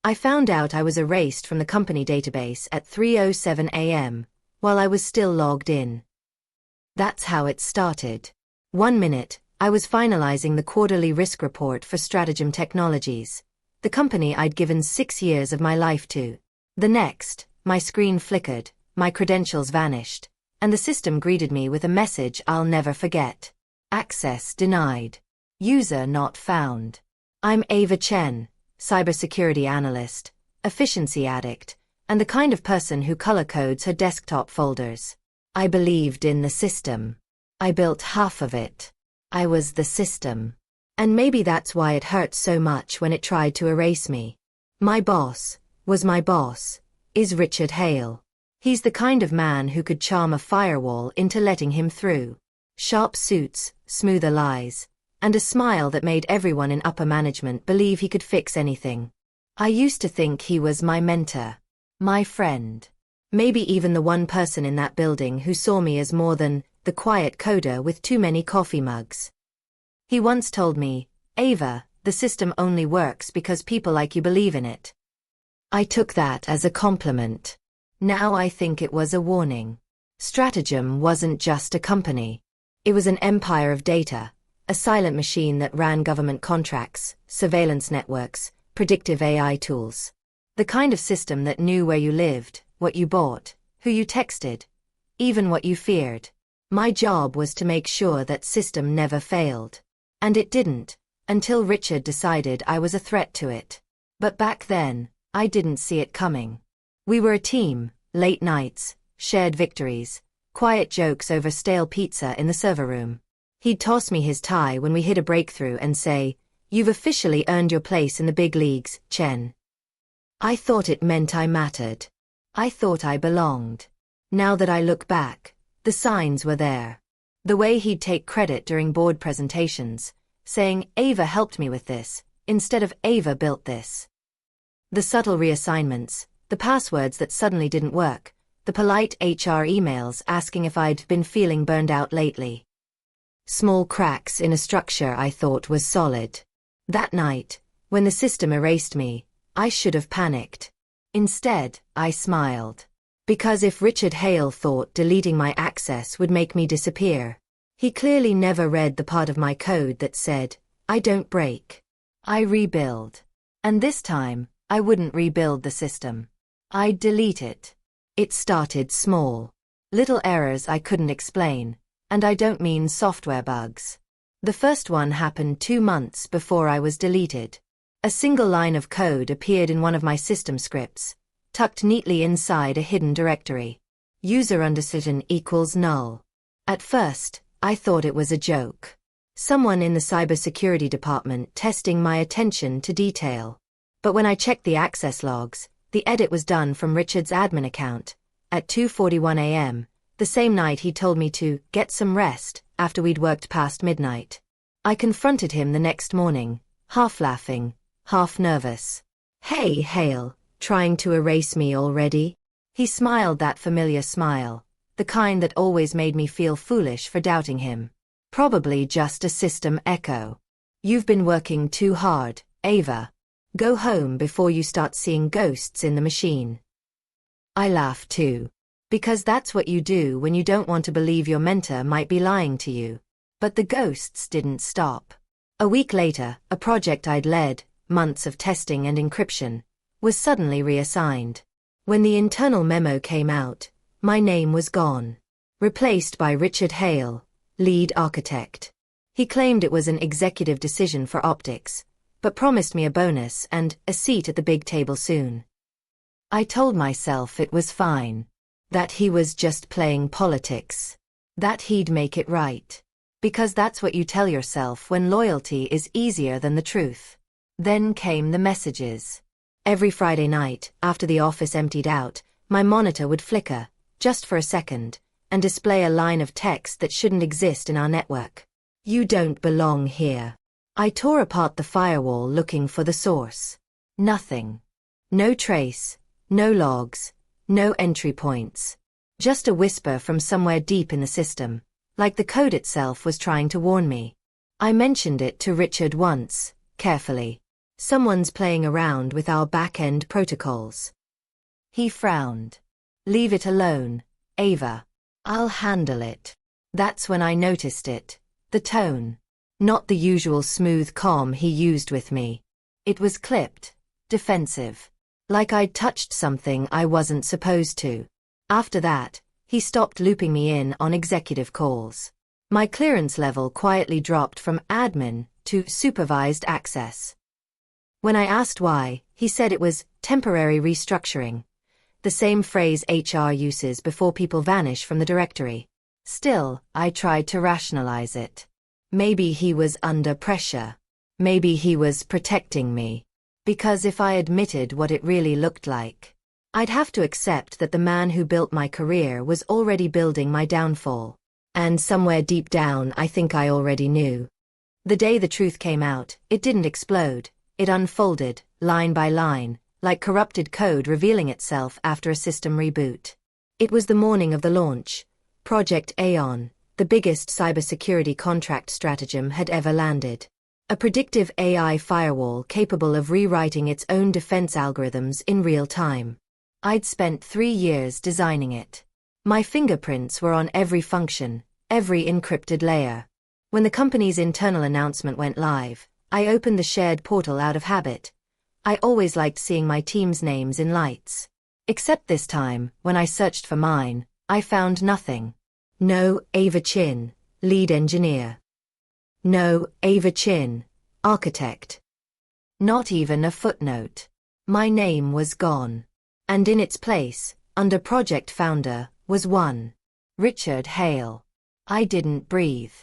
I found out I was erased from the company database at 3:07 a.m., while I was still logged in. That's how it started. One minute, I was finalizing the quarterly risk report for Stratagem Technologies, the company I'd given 6 years of my life to. The next, my screen flickered, my credentials vanished, and the system greeted me with a message I'll never forget. Access denied. User not found. I'm Ava Chen, cybersecurity analyst, efficiency addict, and the kind of person who color codes her desktop folders. I believed in the system. I built half of it. I was the system. And maybe that's why it hurt so much when it tried to erase me. My boss, is Richard Hale. He's the kind of man who could charm a firewall into letting him through. Sharp suits, smoother lies, and a smile that made everyone in upper management believe he could fix anything. I used to think he was my mentor, my friend. Maybe even the one person in that building who saw me as more than the quiet coder with too many coffee mugs. He once told me, "Ava, the system only works because people like you believe in it." I took that as a compliment. Now I think it was a warning. Stratagem wasn't just a company. It was an empire of data, a silent machine that ran government contracts, surveillance networks, predictive AI tools. The kind of system that knew where you lived, what you bought, who you texted, even what you feared. My job was to make sure that system never failed. And it didn't, until Richard decided I was a threat to it. But back then, I didn't see it coming. We were a team, late nights, shared victories, quiet jokes over stale pizza in the server room. He'd toss me his tie when we hit a breakthrough and say, "You've officially earned your place in the big leagues, Chen." I thought it meant I mattered. I thought I belonged. Now that I look back, the signs were there. The way he'd take credit during board presentations, saying, "Ava helped me with this," instead of "Ava built this." The subtle reassignments, the passwords that suddenly didn't work, the polite HR emails asking if I'd been feeling burned out lately. Small cracks in a structure I thought was solid. That night, when the system erased me, I should have panicked. Instead, I smiled. Because if Richard Hale thought deleting my access would make me disappear, he clearly never read the part of my code that said, "I don't break. I rebuild." And this time, I wouldn't rebuild the system. I'd delete it. It started small. Little errors I couldn't explain, and I don't mean software bugs. The first one happened 2 months before I was deleted. A single line of code appeared in one of my system scripts, tucked neatly inside a hidden directory. User undecision equals null. At first, I thought it was a joke. Someone in the cybersecurity department testing my attention to detail. But when I checked the access logs, the edit was done from Richard's admin account, at 2:41 a.m., the same night he told me to get some rest after we'd worked past midnight. I confronted him the next morning, half laughing, half nervous. "Hey, Hale. Trying to erase me already?" He smiled that familiar smile, the kind that always made me feel foolish for doubting him. "Probably just a system echo. You've been working too hard, Ava. Go home before you start seeing ghosts in the machine." I laughed too. Because that's what you do when you don't want to believe your mentor might be lying to you. But the ghosts didn't stop. A week later, a project I'd led, months of testing and encryption, was suddenly reassigned. When the internal memo came out, my name was gone. Replaced by Richard Hale, lead architect. He claimed it was an executive decision for optics, but promised me a bonus and a seat at the big table soon. I told myself it was fine. That he was just playing politics. That he'd make it right. Because that's what you tell yourself when loyalty is easier than the truth. Then came the messages. Every Friday night, after the office emptied out, my monitor would flicker, just for a second, and display a line of text that shouldn't exist in our network. "You don't belong here." I tore apart the firewall looking for the source. Nothing. No trace, no logs, no entry points. Just a whisper from somewhere deep in the system, like the code itself was trying to warn me. I mentioned it to Richard once, carefully. Someone's playing around with our back-end protocols. He frowned. Leave it alone, Ava. I'll handle it. That's when I noticed it. The tone. Not the usual smooth calm he used with me. It was clipped, defensive. Like I'd touched something I wasn't supposed to. After that, he stopped looping me in on executive calls. My clearance level quietly dropped from admin to supervised access. When I asked why, he said it was temporary restructuring. The same phrase HR uses before people vanish from the directory. Still, I tried to rationalize it. Maybe he was under pressure. Maybe he was protecting me. Because if I admitted what it really looked like, I'd have to accept that the man who built my career was already building my downfall. And somewhere deep down I think I already knew. The day the truth came out, it didn't explode. It unfolded, line by line, like corrupted code revealing itself after a system reboot. It was the morning of the launch. Project Aeon, the biggest cybersecurity contract stratagem had ever landed. A predictive AI firewall capable of rewriting its own defense algorithms in real time. I'd spent 3 years designing it. My fingerprints were on every function, every encrypted layer. When the company's internal announcement went live, I opened the shared portal out of habit. I always liked seeing my team's names in lights. Except this time, when I searched for mine, I found nothing. No Ava Chen, lead engineer. No Ava Chen, architect. Not even a footnote. My name was gone. And in its place, under project founder, was one. Richard Hale. I didn't breathe.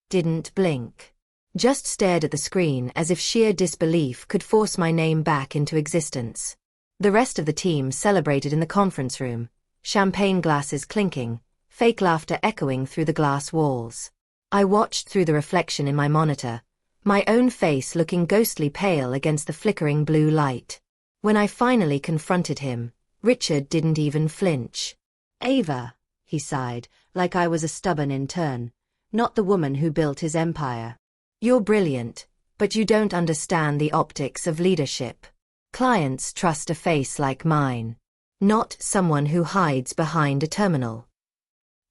Didn't blink. Just stared at the screen as if sheer disbelief could force my name back into existence. The rest of the team celebrated in the conference room, champagne glasses clinking, fake laughter echoing through the glass walls. I watched through the reflection in my monitor, my own face looking ghostly pale against the flickering blue light. When I finally confronted him, Richard didn't even flinch. Ava, he sighed, like I was a stubborn intern, not the woman who built his empire. You're brilliant, but you don't understand the optics of leadership. Clients trust a face like mine, not someone who hides behind a terminal.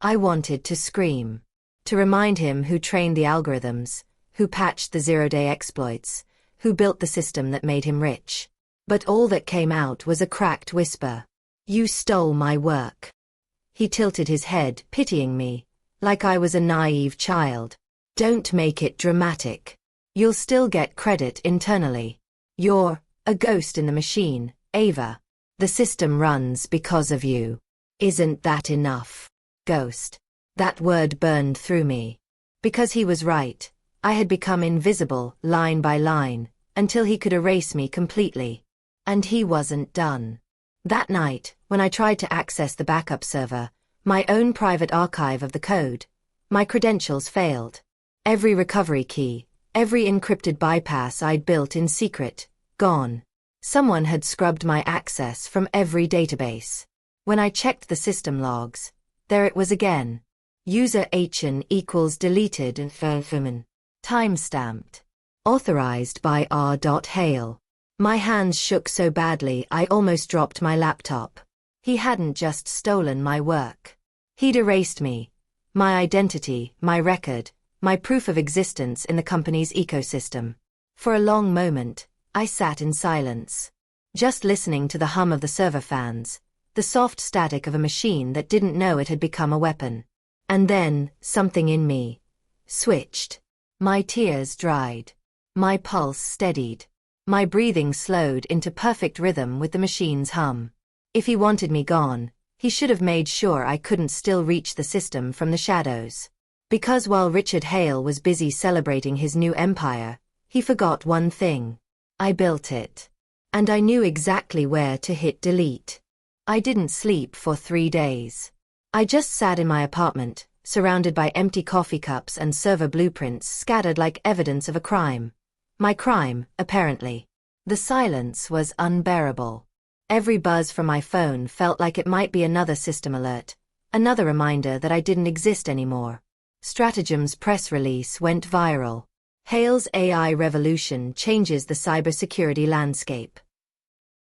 I wanted to scream, to remind him who trained the algorithms, who patched the zero-day exploits, who built the system that made him rich. But all that came out was a cracked whisper. You stole my work. He tilted his head, pitying me, like I was a naive child. Don't make it dramatic. You'll still get credit internally. You're a ghost in the machine, Ava. The system runs because of you. Isn't that enough? Ghost. That word burned through me. Because he was right. I had become invisible, line by line, until he could erase me completely. And he wasn't done. That night, when I tried to access the backup server, my own private archive of the code, my credentials failed. Every recovery key, every encrypted bypass I'd built in secret, gone. Someone had scrubbed my access from every database. When I checked the system logs, there it was again. User Chen equals deleted and Furman. Timestamped. Authorized by R. Hale. My hands shook so badly I almost dropped my laptop. He hadn't just stolen my work. He'd erased me. My identity, my record, my proof of existence in the company's ecosystem. For a long moment, I sat in silence. Just listening to the hum of the server fans, the soft static of a machine that didn't know it had become a weapon. And then, something in me switched. My tears dried. My pulse steadied. My breathing slowed into perfect rhythm with the machine's hum. If he wanted me gone, he should have made sure I couldn't still reach the system from the shadows. Because while Richard Hale was busy celebrating his new empire, he forgot one thing. I built it. And I knew exactly where to hit delete. I didn't sleep for 3 days. I just sat in my apartment, surrounded by empty coffee cups and server blueprints scattered like evidence of a crime. My crime, apparently. The silence was unbearable. Every buzz from my phone felt like it might be another system alert, another reminder that I didn't exist anymore. Stratagem's press release went viral. Hale's AI revolution changes the cybersecurity landscape.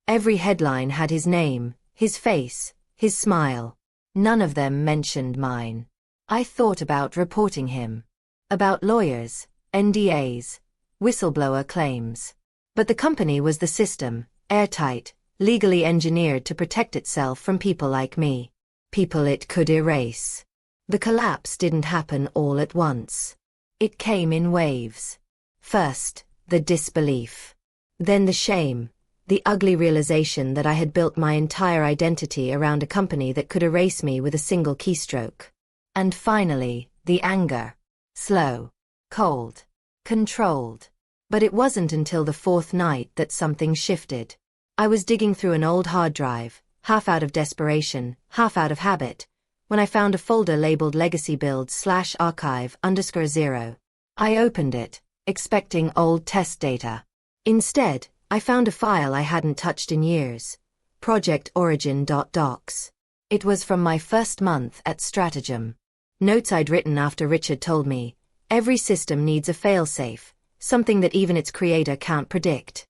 Every headline had his name, his face, his smile. None of them mentioned mine. I thought about reporting him. About lawyers, NDAs, whistleblower claims. But the company was the system, airtight, legally engineered to protect itself from people like me. People it could erase. The collapse didn't happen all at once. It came in waves. First, the disbelief. Then the shame, the ugly realization that I had built my entire identity around a company that could erase me with a single keystroke. And finally, the anger. Slow, cold, controlled. But it wasn't until the fourth night that something shifted. I was digging through an old hard drive, half out of desperation, half out of habit, when I found a folder labeled Legacy Build/Archive_0. I opened it, expecting old test data. Instead, I found a file I hadn't touched in years. Project Origin.docs. It was from my first month at Stratagem. Notes I'd written after Richard told me, every system needs a failsafe, something that even its creator can't predict.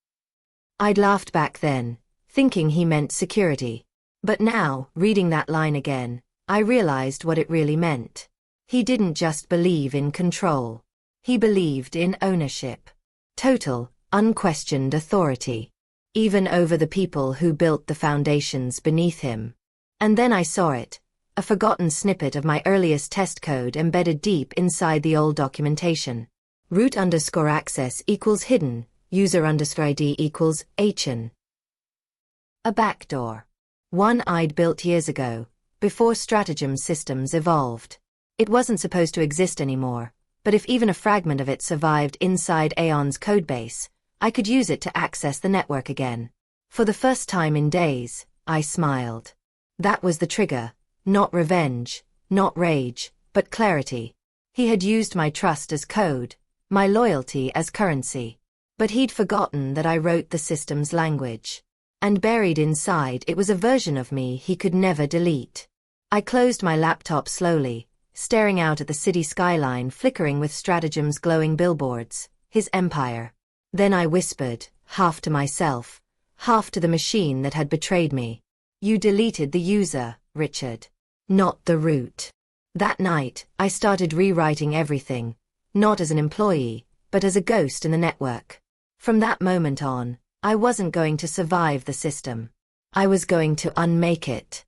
I'd laughed back then, thinking he meant security. But now, reading that line again, I realized what it really meant. He didn't just believe in control. He believed in ownership. Total, unquestioned authority. Even over the people who built the foundations beneath him. And then I saw it. A forgotten snippet of my earliest test code embedded deep inside the old documentation. Root_access equals hidden, user_ID equals Chen. A backdoor. One I'd built years ago, before Stratagem systems evolved. It wasn't supposed to exist anymore, but if even a fragment of it survived inside Aeon's codebase, I could use it to access the network again. For the first time in days, I smiled. That was the trigger. Not revenge, not rage, but clarity. He had used my trust as code, my loyalty as currency. But he'd forgotten that I wrote the system's language. And buried inside it was a version of me he could never delete. I closed my laptop slowly, staring out at the city skyline flickering with Stratagem's glowing billboards, his empire. Then I whispered, half to myself, half to the machine that had betrayed me. You deleted the user, Richard. Not the root. That night, I started rewriting everything, not as an employee, but as a ghost in the network. From that moment on, I wasn't going to survive the system. I was going to unmake it.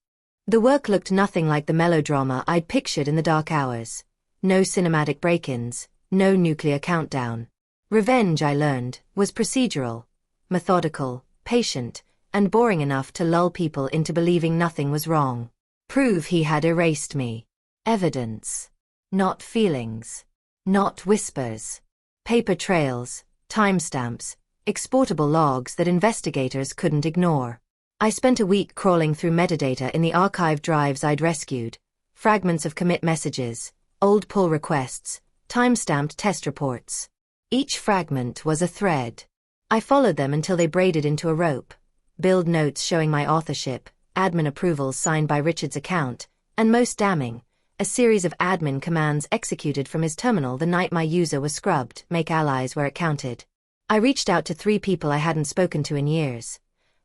The work looked nothing like the melodrama I'd pictured in the dark hours. No cinematic break-ins, no nuclear countdown. Revenge, I learned, was procedural, methodical, patient, and boring enough to lull people into believing nothing was wrong. Prove he had erased me. Evidence. Not feelings. Not whispers. Paper trails, timestamps, exportable logs that investigators couldn't ignore. I spent a week crawling through metadata in the archive drives I'd rescued, fragments of commit messages, old pull requests, time-stamped test reports. Each fragment was a thread. I followed them until they braided into a rope. Build notes showing my authorship, admin approvals signed by Richard's account, and most damning, a series of admin commands executed from his terminal the night my user was scrubbed, make allies where it counted. I reached out to 3 people I hadn't spoken to in years.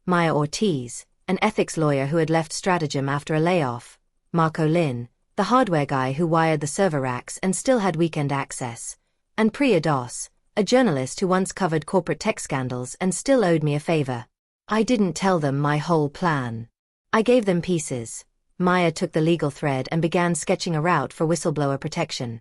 Maya Ortiz, an ethics lawyer who had left Stratagem after a layoff, Marco Lin, the hardware guy who wired the server racks and still had weekend access, and Priya Das, a journalist who once covered corporate tech scandals and still owed me a favor. I didn't tell them my whole plan. I gave them pieces. Maya took the legal thread and began sketching a route for whistleblower protection.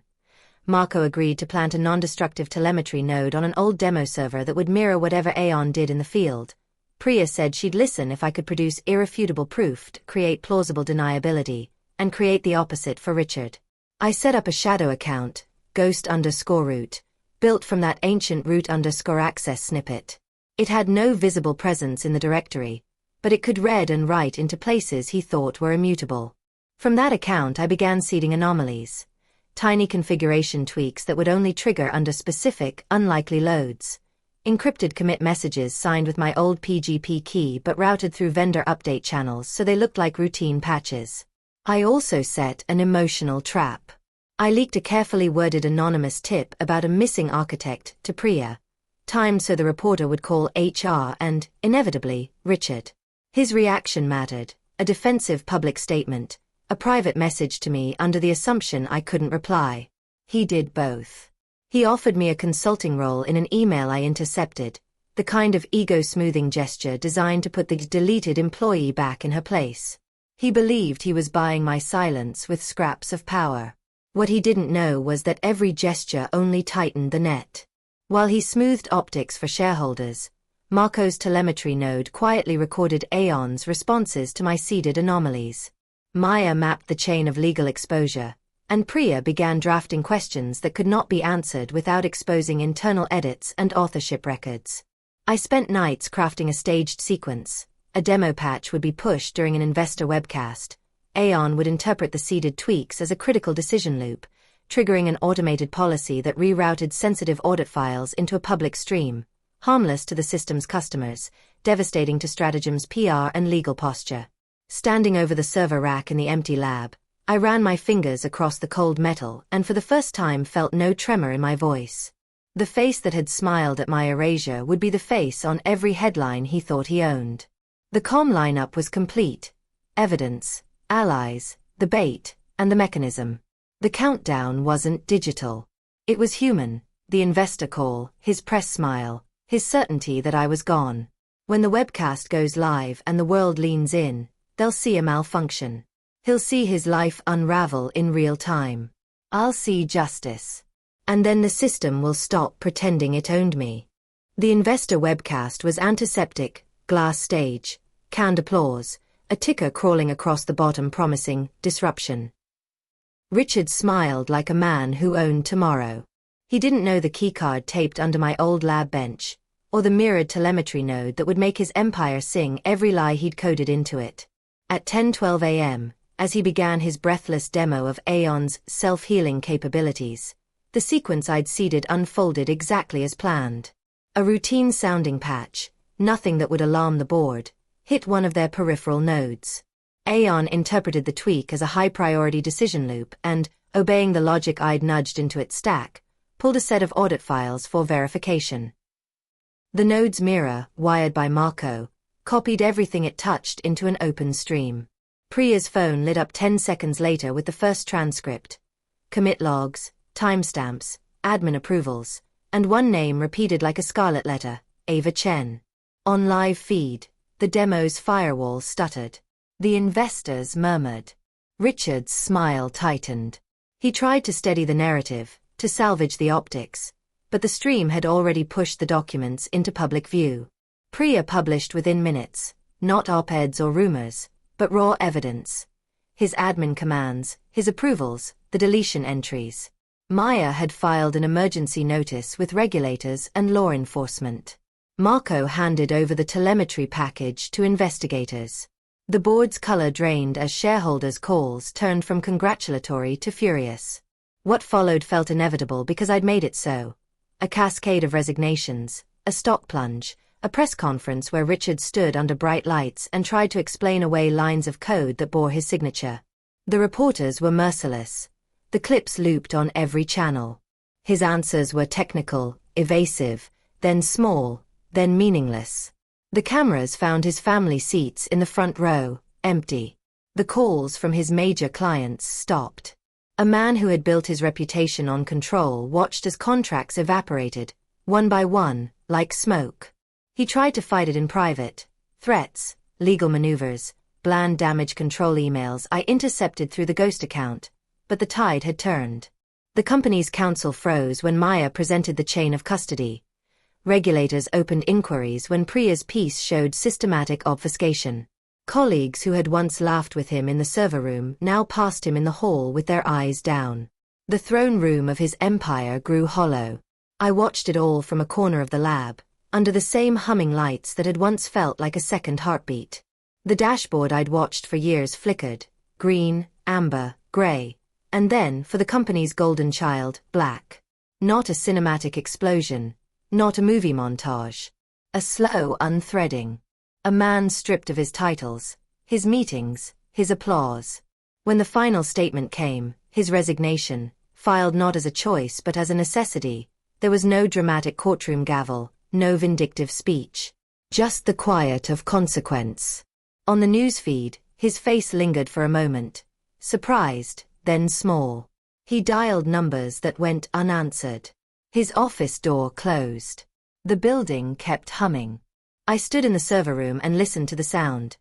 Marco agreed to plant a non-destructive telemetry node on an old demo server that would mirror whatever Aeon did in the field. Priya said she'd listen if I could produce irrefutable proof to create plausible deniability, and create the opposite for Richard. I set up a shadow account, ghost_root, built from that ancient root_access snippet. It had no visible presence in the directory, but it could read and write into places he thought were immutable. From that account I began seeding anomalies. Tiny configuration tweaks that would only trigger under specific, unlikely loads. Encrypted commit messages signed with my old PGP key but routed through vendor update channels so they looked like routine patches. I also set an emotional trap. I leaked a carefully worded anonymous tip about a missing architect to Priya, timed so the reporter would call HR and, inevitably, Richard. His reaction mattered, a defensive public statement, a private message to me under the assumption I couldn't reply. He did both. He offered me a consulting role in an email I intercepted, the kind of ego-smoothing gesture designed to put the deleted employee back in her place. He believed he was buying my silence with scraps of power. What he didn't know was that every gesture only tightened the net. While he smoothed optics for shareholders, Marco's telemetry node quietly recorded Aeon's responses to my seeded anomalies. Maya mapped the chain of legal exposure, and Priya began drafting questions that could not be answered without exposing internal edits and authorship records. I spent nights crafting a staged sequence. A demo patch would be pushed during an investor webcast. Aeon would interpret the seeded tweaks as a critical decision loop, triggering an automated policy that rerouted sensitive audit files into a public stream, harmless to the system's customers, devastating to Stratagem's PR and legal posture. Standing over the server rack in the empty lab, I ran my fingers across the cold metal and for the first time felt no tremor in my voice. The face that had smiled at my erasure would be the face on every headline he thought he owned. The comm lineup was complete: evidence, allies, the bait, and the mechanism. The countdown wasn't digital. It was human, the investor call, his press smile, his certainty that I was gone. When the webcast goes live and the world leans in, they'll see a malfunction. He'll see his life unravel in real time. I'll see justice. And then the system will stop pretending it owned me. The investor webcast was antiseptic, glass stage, canned applause, a ticker crawling across the bottom promising disruption. Richard smiled like a man who owned tomorrow. He didn't know the keycard taped under my old lab bench, or the mirrored telemetry node that would make his empire sing every lie he'd coded into it. At 10:12 a.m., as he began his breathless demo of Aeon's self-healing capabilities, the sequence I'd seeded unfolded exactly as planned. A routine sounding patch, nothing that would alarm the board, hit one of their peripheral nodes. Aeon interpreted the tweak as a high-priority decision loop and, obeying the logic I'd nudged into its stack, pulled a set of audit files for verification. The node's mirror, wired by Marco, copied everything it touched into an open stream. Priya's phone lit up 10 seconds later with the first transcript. Commit logs, timestamps, admin approvals, and one name repeated like a scarlet letter: Ava Chen. On live feed, the demo's firewall stuttered. The investors murmured. Richard's smile tightened. He tried to steady the narrative, to salvage the optics, but the stream had already pushed the documents into public view. Priya published within minutes, not op-eds or rumors, but raw evidence. His admin commands, his approvals, the deletion entries. Maya had filed an emergency notice with regulators and law enforcement. Marco handed over the telemetry package to investigators. The board's color drained as shareholders' calls turned from congratulatory to furious. What followed felt inevitable because I'd made it so. A cascade of resignations, a stock plunge, a press conference where Richard stood under bright lights and tried to explain away lines of code that bore his signature. The reporters were merciless. The clips looped on every channel. His answers were technical, evasive, then small, then meaningless. The cameras found his family seats in the front row, empty. The calls from his major clients stopped. A man who had built his reputation on control watched as contracts evaporated, one by one, like smoke. He tried to fight it in private. Threats, legal maneuvers, bland damage control emails I intercepted through the ghost account, but the tide had turned. The company's counsel froze when Maya presented the chain of custody. Regulators opened inquiries when Priya's piece showed systematic obfuscation. Colleagues who had once laughed with him in the server room now passed him in the hall with their eyes down. The throne room of his empire grew hollow. I watched it all from a corner of the lab, under the same humming lights that had once felt like a second heartbeat. The dashboard I'd watched for years flickered, green, amber, gray, and then, for the company's golden child, black. Not a cinematic explosion. Not a movie montage. A slow unthreading. A man stripped of his titles, his meetings, his applause. When the final statement came, his resignation, filed not as a choice but as a necessity. There was no dramatic courtroom gavel, no vindictive speech. Just the quiet of consequence. On the newsfeed, his face lingered for a moment. Surprised, then small. He dialed numbers that went unanswered. His office door closed. The building kept humming. I stood in the server room and listened to the sound.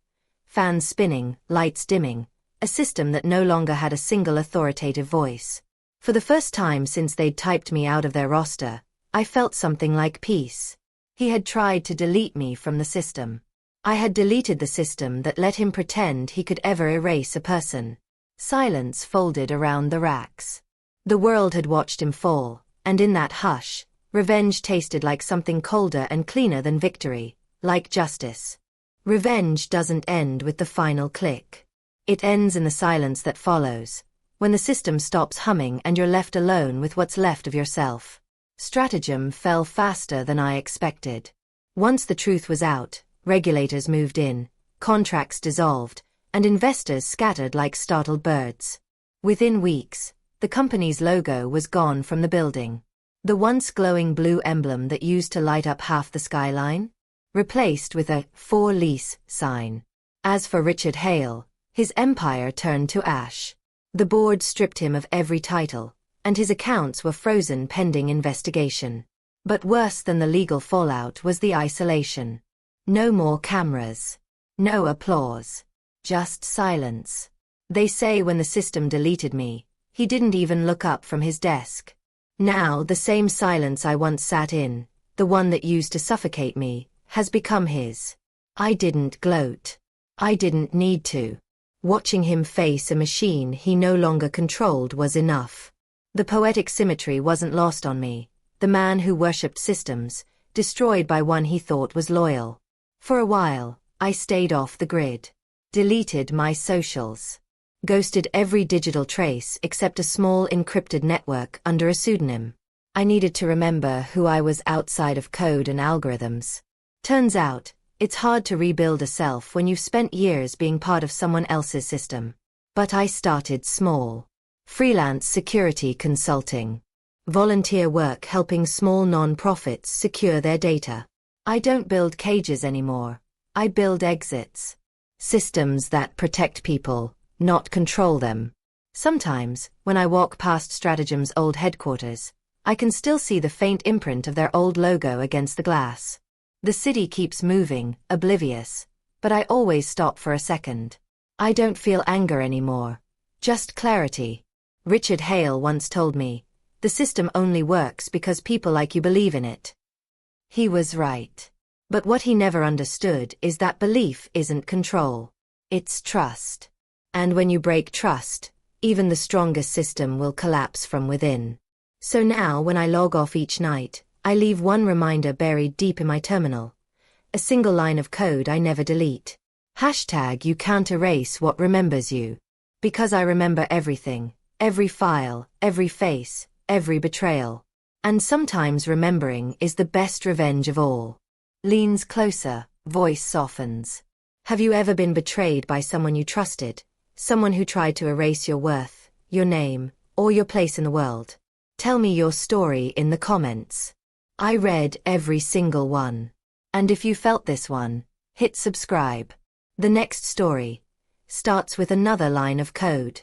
Fans spinning, lights dimming. A system that no longer had a single authoritative voice. For the first time since they'd typed me out of their roster, I felt something like peace. He had tried to delete me from the system. I had deleted the system that let him pretend he could ever erase a person. Silence folded around the racks. The world had watched him fall, and in that hush, revenge tasted like something colder and cleaner than victory, like justice. Revenge doesn't end with the final click. It ends in the silence that follows, when the system stops humming and you're left alone with what's left of yourself. Stratagem fell faster than I expected. Once the truth was out, regulators moved in, contracts dissolved, and investors scattered like startled birds. Within weeks, the company's logo was gone from the building. The once glowing blue emblem that used to light up half the skyline? Replaced with a "for lease" sign. As for Richard Hale, his empire turned to ash. The board stripped him of every title, and his accounts were frozen pending investigation. But worse than the legal fallout was the isolation. No more cameras. No applause. Just silence. They say when the system deleted me, he didn't even look up from his desk. Now the same silence I once sat in, the one that used to suffocate me, has become his. I didn't gloat. I didn't need to. Watching him face a machine he no longer controlled was enough. The poetic symmetry wasn't lost on me. The man who worshipped systems, destroyed by one he thought was loyal. For a while, I stayed off the grid. Deleted my socials. Ghosted every digital trace except a small encrypted network under a pseudonym. I needed to remember who I was outside of code and algorithms. Turns out, it's hard to rebuild a self when you've spent years being part of someone else's system. But I started small. Freelance security consulting. Volunteer work helping small non-profits secure their data. I don't build cages anymore. I build exits. Systems that protect people, not control them. Sometimes, when I walk past Stratagem's old headquarters, I can still see the faint imprint of their old logo against the glass. The city keeps moving, oblivious, but I always stop for a second. I don't feel anger anymore. Just clarity. Richard Hale once told me, the system only works because people like you believe in it. He was right. But what he never understood is that belief isn't control. It's trust. And when you break trust, even the strongest system will collapse from within. So now when I log off each night, I leave one reminder buried deep in my terminal. A single line of code I never delete. Hashtag you can't erase what remembers you. Because I remember everything. Every file, every face, every betrayal. And sometimes remembering is the best revenge of all. Leans closer, voice softens. Have you ever been betrayed by someone you trusted? Someone who tried to erase your worth, your name, or your place in the world? Tell me your story in the comments. I read every single one. And if you felt this one, hit subscribe. The next story starts with another line of code.